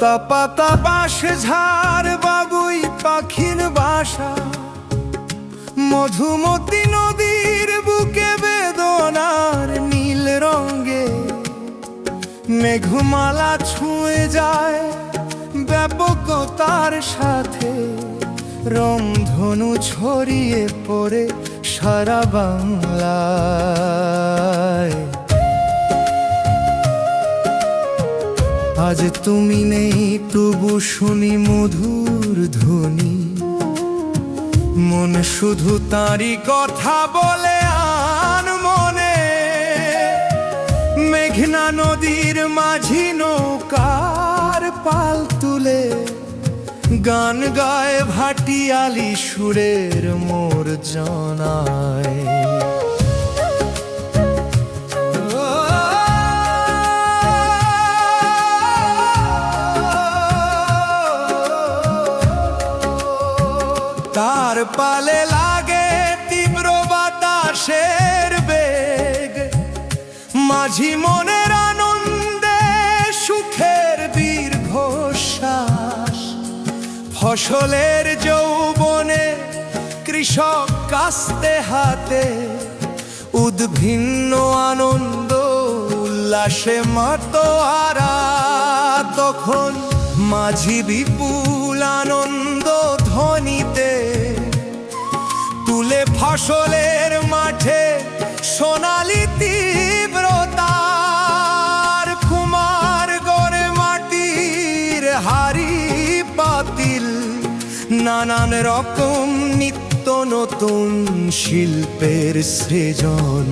লতা পাতা বাঁশ ঝাড় বাবুই পাখির বাসা, মধুমতি নদীর বুকে বেদনার নীল রঙে মেঘমালা ছুঁয়ে যায় ব্যাপকতার সাথে, রংধনু ছড়িয়ে পড়ে সারা বাংলায়। আজ তুমি নেই তবু শুনি মধুর ধ্বনি, মন শুধু তারই কথা বলে আন মনে। মেঘনা নদীর মাঝি নৌকার পাল তুলে গান গায় ভাটিয়ালি সুরের মোর জানায়। তার পালে লাগে তীব্র বাতাসের বেগ, মাঝি মনের আনন্দে সুখের দীর্ঘশ্বাস। ফসলের যৌবনে কৃষক কাস্তে হাতে, উদ্ভিন্ন আনন্দ উল্লাসে মাতোয়ারা। তখন মাঝি বিপুল আনন্দ ধ্বনিতে তুলে ফসলের মাঠে সোনালি তীব্রতার। কুমার গড়ে মাটির হাড়ি পাতিল, নানান রকম নিত্য নতুন শিল্পের সৃজন।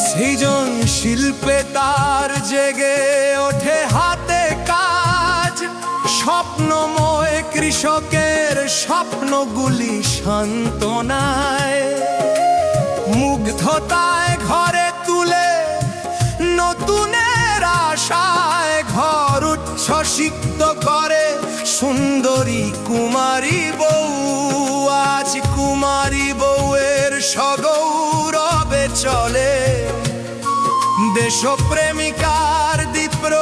সৃজন শিল্পে তার জেগে ওঠে হাতে কাজ, স্বপ্নময় কৃষকের স্বপ্নগুলি সান্ত্বনায়। মুগ্ধতায় ঘরে তুলে নতুনের আশায়, ঘর উচ্ছ্বসিত করে সুন্দরী কুমারী বউ। আজ কুমারী বউয়ের সগৌরবে চলে দেশপ্রেমিকার দীপ্র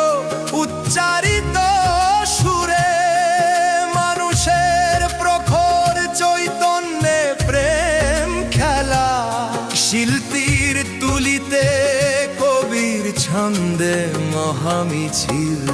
উচ্চারিত সুরে। মানুষের প্রখর চৈতন্যে প্রেম খেলা, শিল্পীর তুলিতে কবির ছন্দে মহামিছিল।